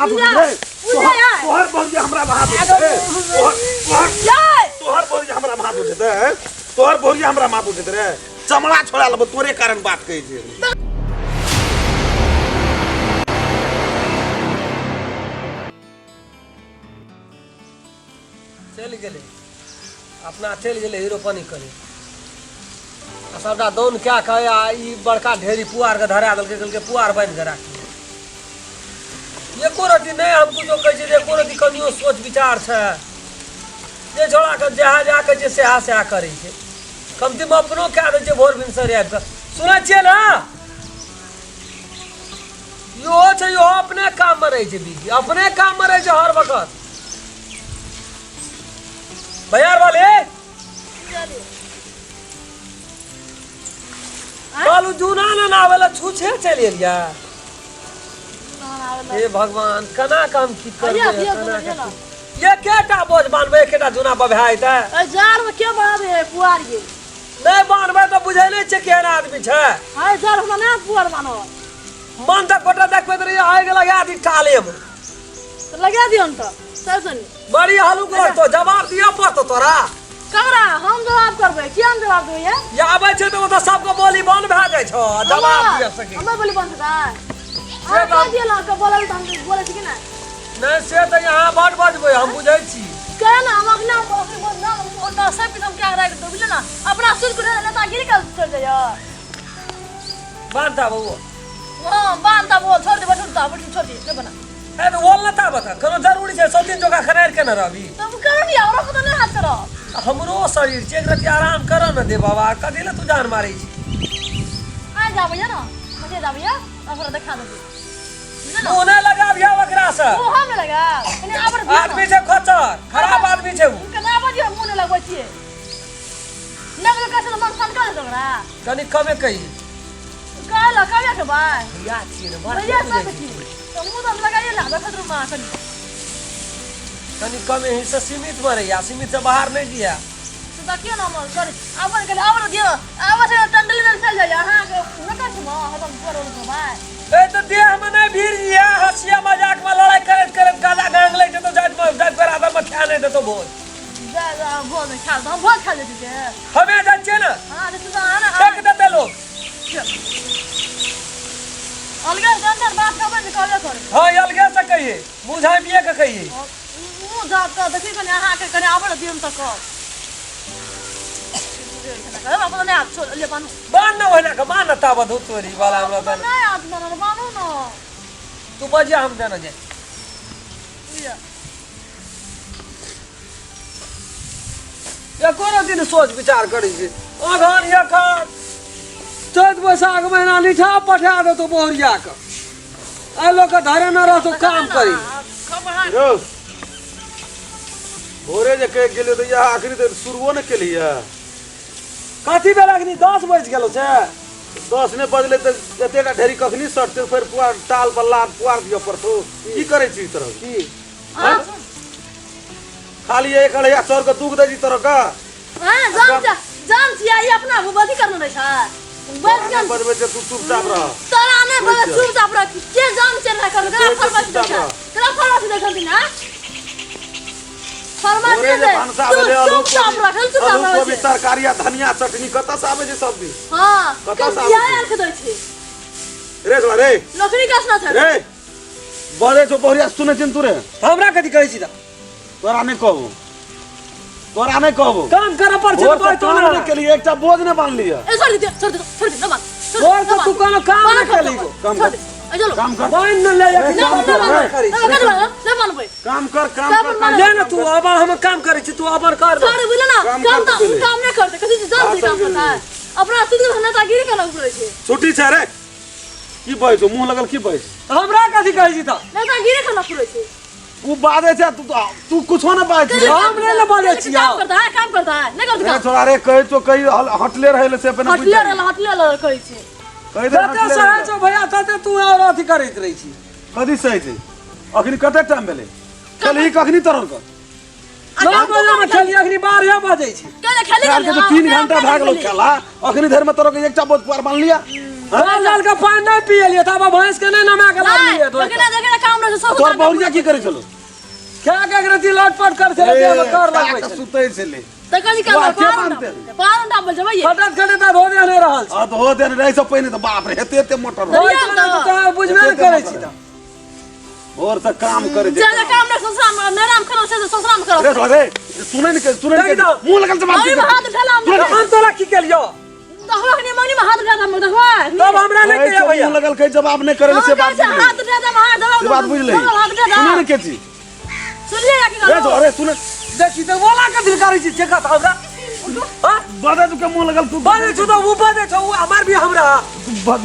बात हो रे तोहर बोल हमरा बात हो रे तोहर बोल हमरा बात हो दे तोहर बोल हमरा बात हो दे रे चमड़ा छोड़ा लब तोरे कारण बात कहि जे चल गेले अपना चल गेले हीरो पानी करे सबटा दौन क्या कहे ई बड़का ढेरी पुआर के धरा दल के पुआर बन के राखी एको रति नहीं हम कुछो कह छै एको रति कनियो सोच विचार छै जे छोड़ा के जहा जा के जे सेहा सेहा करे छै कम से कम अपनो क्या दे छै भोर भिनसर आबि के सुनै छियै ना यो छै यो अपने काम में रहे छै बीबी अपने काम में रहे छै हर वक्त भैया वाले बालू जूना ना आवेला छूछे चल एलिया हे भगवान कना काम की कर ये केटा बोझ बांधबे केटा जूना बभाई त ए जार में के बांधे पुआर ये नहीं बांधबे त बुझै नै छै केहन आदमी छै हाय जार में ना पुआर बांधो मन त कोटा देखबे त आइ गेल लगा दी टाले में तो लगा दियौ न त सजन बड़ी हलुक लगतो जवाब दिया पड़तो तोरा ककरा हम जवाब करबै की हम जवाब देबै या आबै छै त ओत सबके बोली बंद भ जाय छ जवाब दिया सके हम बोली बंद छै से बात दिया ला के बोलल त हम बोलै छी कि ना नहीं से त यहां बड बजबै हम बुझै छी के ना हम अपना नाम ओता सब हम क्या राख दो बुझले ना अपना सुन के नेता गिर के छोड़ दे यार बांधता बबू हां बांधता बोल छोड़ दे बटुता बटुन छोड़ दे ले बना ए तो बोल ना बता कोनो जरूरी छै सब दिन जोगा खनार के न रहबी तुम कर भी और को तो नहीं हाथ करो हमरो शरीर छै एक रति आराम कर न दे बाबा कदी ले तू जान मारै छी आ जा भैया ना मुझे जा भैया अब दिखा दो मुंह लगा भैया वकरा से वो हम लगा कने आबर आदमी छै खचर खराब आदमी छै उ कने आबर मुंह ने लगबै छिए लगलो कैसे मन सन कर दोगरा कनी कमे कही काला काया के भाई भैया छी न बात भैया सब छी तो मुंह तो लगाइए ना देखत रू मां कनी कमे ही से सीमित में रहिया सीमित से बाहर नहीं दिया तो देखिए ना मन सॉरी आबर के आबर दियो आबर से टंडल में चल जाय हां के न कर छ हम पर हो भाई ए तो देह में नहीं भीड़ या हंसिया मजाक में लड़ाई करत गाला गांग ले तो जात पर आदम में ख्याल नहीं देतो बोल जा जा बोल में खा हम बहुत खा लेते हैं हमें जाचे ना हां तो आना फेंक देते लोग अलग अंदर बात का बंद कर कर हां अलगे से कहिए बुझाई पिए के कहिए मुंह जात का देखि कने हां के कने आबर दियम तक हम अपने हाथ छोड़ ले बान न होना का बान ता बधु तोरी वाला हमरा त नहीं हाथ बना बानो न तू बजे हम जाना जे या कोनो दिन सोच विचार करै छै अघन एखन चैत बैसाख महीना लिठा पठा दे तो बोहरिया के आ लोग के धरे न रह तो काम करी रो भोरे जे कह गेलियो त या आखिरी त शुरुओ न केलिया कथी बेला के 10 बज गेलो छै 10 ने बजले त एतेटा ढेरी कखनी सटते फिर पुआर टाल बल्ला पुआर दियो पड़तो की करे छी तरह की खाली एक अड़िया चौर के दुख दे जी तरह का हां जान छी आई अपना बुबदी करनो नै छै बस जान बजबे तू चुपचाप रह तोरा ने बस चुपचाप रह के जान चल रहा कर फरमाइश दे तेरा फरमाइश दे करती ना फरमाइश दे चुपचाप रह चुपचाप रह भी तरकारी धनिया चटनी कत से आवे जे सब दिन हां कत से आवे यार के दै छी रे जोड़ा रे नौकरी कसना छै रे बड़े जो बोरिया सुने चिन तू रे हमरा कथी कहै छी त तोरा नहीं कहबो काम करे पर छै तो तो ना के लिए एकटा बोझ ने बांध लिया ए छोड़ दे ना बात छोड़ तो तू कोनो काम न करी काम कर ए चलो काम कर बांध न ले ना बनबै काम कर ले ना तू अब हम काम करे छी तू अपन कर छोड़ बोले ना काम नहीं करते कथि जान काम करता है अपना सिद्ध रहना ताकि के लग पड़े छै छुट्टी छै रे की बय तो मुंह लगल की बय हमरा कथी कहै छी त ना ताकि के लग पड़े छै तू बादे छै तू कुछो न बात छी हम नहीं ले बोले छी काम करता है नहीं करता छोड़ा रे कह तो कई हटले रहले से अपन हटले कहै छै कह दे तते सहे छौ भैया तते तू और अथी करैत रही छी कदी सही छै अखनी कते टाइम भेले खेली कखनी तरन कर 9 बजे में खेली अखनी 12 बजे छी केले खेली यार के तो 3 घंटा भाग लो खेला अखनी देर में तोरा के एकटा बोझ पार मान लिया लाल का पानी नहीं पिए लिए तब भैंस के नहीं नमा के लाल लिए तो देखना काम रहे सब तोर बहुरिया की करे चलो क्या करती लटपट कर चले कर लगबै छै सुतै से ले त कनी काम पार डाबल जबै फटक खड़े त हो दे नहीं रहल आ तो हो दे रही सब पहिने तो बाप रे हेते एते मोटर तो बुझबे नहीं करे छी त और से काम करे ज्यादा काम रहे ससुराल में नराम करो से ससुराल में करो रे सुनै ने मुंह लगल से बात अरे हाथ उठा ला हम तोला की केलियो दहवा के मनी में हाथ उठा ला दहवा तब हमरा नहीं कहिया भैया मुंह लगल के जवाब नहीं करे से बात हाथ उठा दा हाथ दबाव से बात बुझ ले हाथ उठा दा सुनै ने के छी सुनिए या की रे करो अरे सुन देखी तो बोला के दिल करे छी चेका त हमरा हां बदा तू के मुंह लगल तू बाजे छु तो ऊपर दे छौ हमार भी हमरा बद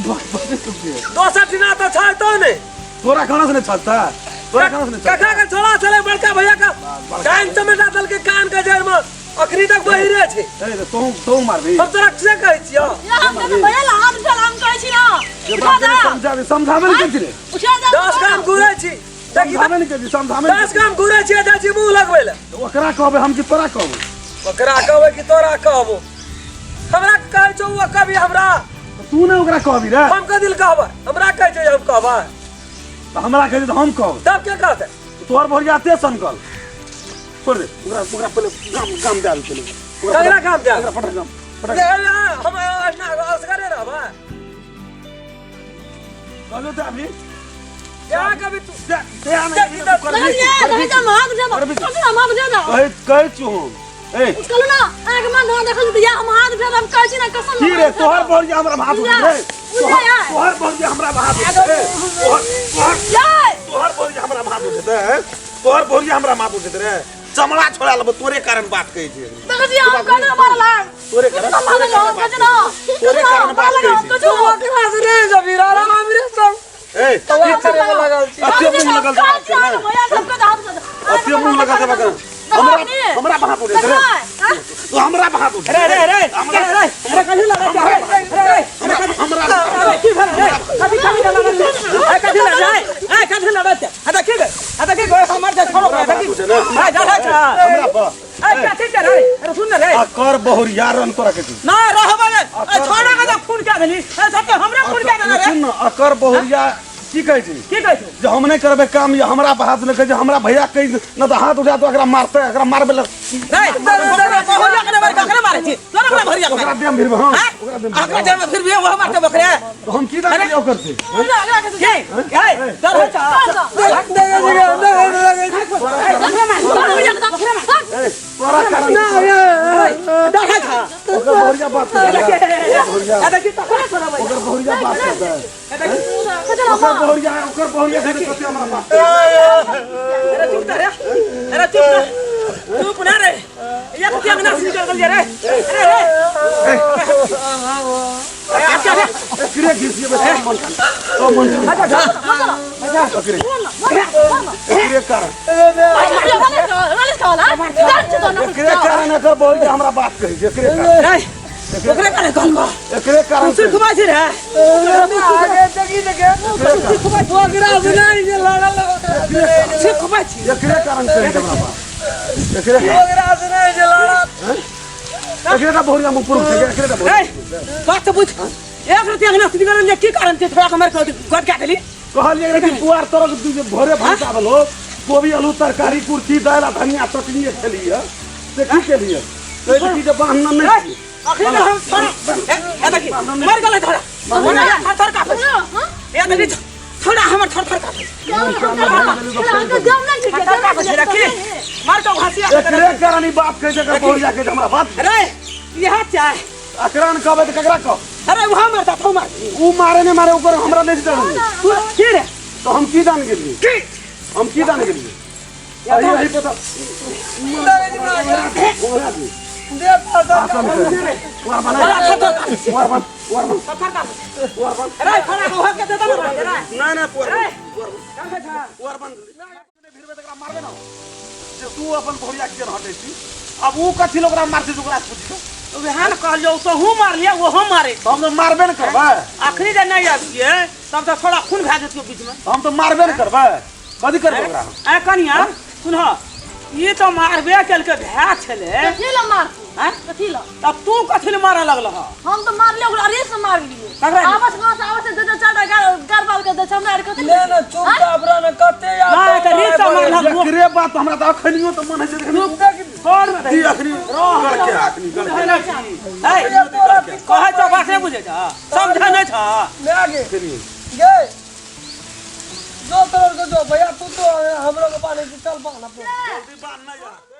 दोसर दिना तो छै तो ने तोरा खाना से नहीं छता तोरा खाना से नहीं छता काका के छोड़ा चले बड़का भैया का टाइम टमाटा दल के कान के जड़ में अखरी तक बहिरे छै ए तो मार दे हम तोरा से कहै छियो या हम के भैया ला हाथ उठा ला हम कहै छी ना उठा दा समझावे नहीं के रे उठा दा 10 काम घुरै छी समझावे नहीं के समझावे 10 काम घुरै छी जा छी मुंह लगबै ले ओकरा कहबे हम की तोरा कहबे ओकरा कहबै कि तोरा कहबो हमरा कहै छौ ओ कभी हमरा तू ने ओकरा कहबी रे हम के दिल कहबै हमरा कहै छै हम कहबै तो हमरा कहि तो हम कहब तब के कहते तोहर भरिया ते सनकल छोड़ दे ओकरा पहले काम डाल चले कगरा काम दे ओकरा फटक हम ना असगरे रहबा चलो ते अभी क्या कभी तू ते आने नहीं दे तो हाथ उठा दा हाथ उठा दा कह चू ए चलो ना आगे मन ना देखल त या हम हाथ उठा दा हम कहै छी ना कसम की रे तोहर भरिया हमरा भात उठे रे तोहर भरिया हमरा भात उठे तोहर भरिया हमरा भात उठे तोहर भरिया हमरा भात उठे रे चमड़ा छोड़ा लब तोरे कारण बात कहि छै देखि हम कहने मारला तोरे कारण तोरे कारण बात कहि छै तू के पास रे जबीरा राम मेरे सब ए तवा करे लगल छी अते मुंह लगल भैया सबके हाथ उठा अते मुंह लगल से बकर हमरा भात उठे रे तो हमरा भात उठे रे हमरा कहीं लगा रे हमरा की भर रे कभी कभी लगा रे कभी लगा रे कभी लगा रे आता के हमर जे छोड़ो रे देखी जा हमरा बा क्या ठीक है रे अरे सुन रे कर बहुरिया रन तोरा के ना रहबा रे छोड़ा के खून क्या भेली सब हमरा खून क्या भेला रे सुन अकर बहुरिया की कहै छै जे हम नहीं करबे काम या हमरा हाथ में कहे हमरा भैया कहि न तो हाथ उठा तो एकरा मारते एकरा मारबे ल नहीं बहुरिया के मारे बकरा मारे छी तोरा हमरा भरिया ओकरा देम फिर हां ओकरा देम फिर भी वो मारते बकरे तो हम की दान ओकर से ये डर होता हक दे तोरा कारण ना डर है था ओकर बहुरिया बात कर अरे की तकरा छोड़ा भाई ओकर बहुरिया बात कर ओकर बहुरिया से कते हमरा बात अरे चुप ना रे ये तो क्या ना निकल गया रे अरे क्रिया घिसिए बस तो मन अच्छा क्रिया कारण क्रिया कारण एकर बहुरिया हमरा बात कहि जे क्रिया कारण ओकरे करे कौन बा एकरे कारण से घुमा छी रे आगे जगी जगे घुमा तो गिरा नहीं जे लड़ल से घुमा छी एकरे कारण कहि हमरा बात एकरे गिरा नहीं जे लड़ल एकरे का बहुरिया मुंह पुरुष एकरे का बात तो बुझ एक रति अंगना स्थिति करन की कारण से थोड़ा हमर गट काट ली कहलिए रे कि पुआर तरह भोरे भाषा बोलो कोबी आलू तरकारी कुर्सी दाल धनिया चटनी खेली है से की के लिए तो की के बहाना नहीं आखिर हम ए देखी मर गले थोड़ा थर का ए देखी थोड़ा हमर थर का मार तो घासिया एकरे कारण ई बात कह जगह बहुरिया के हमरा बात अरे यहां चाय अकरान कहबे त ककरा कह अरे वहां मारता तो मार ऊ मारे ने मारे ऊपर हमरा नहीं जान तू की रे तो हम की दान गेली हम की दान गेली ये नहीं पता दे पता वार बना वार बन अरे खाना को हक के देता ना ना वार बन भिरबे तकरा मारबे ना जे तू अपन भोरिया के हटे छी अब ऊ कथि लोकरा मारते ओकरा पूछियो तो वहां कहलियो तो हूं मार लिया वो हम मारे हम तो मारबे न करबे आखिरी जे नहीं आबिए तब तो थोड़ा खून भा जतियो बीच में हम तो मारबे न करबे कथि करबे ओकरा ए कनिया सुन ये तो मारबे कल के भा छले मार हैं कथी ला अब तू कथी ले मारे लगल ह हम तो मार ले ओकरा रेस में मार लिए ककरा? आवाज कहां से आवाज से दे चाटा गार बाल के दे हमरा कथी ले ना चुपचाप रह ना कते याद ना एक रीत मारल हम एकरे बात हमरा त अखनियो त मन है छोड़ दे दी अखनी गड़ के अखनी गड़ के ए कहे तो बात नहीं बुझे छ समझा नहीं छ ले आगे गे जो तोर को जो भैया तू तो हमरो के पानी चल पाना जल्दी बांध ना यार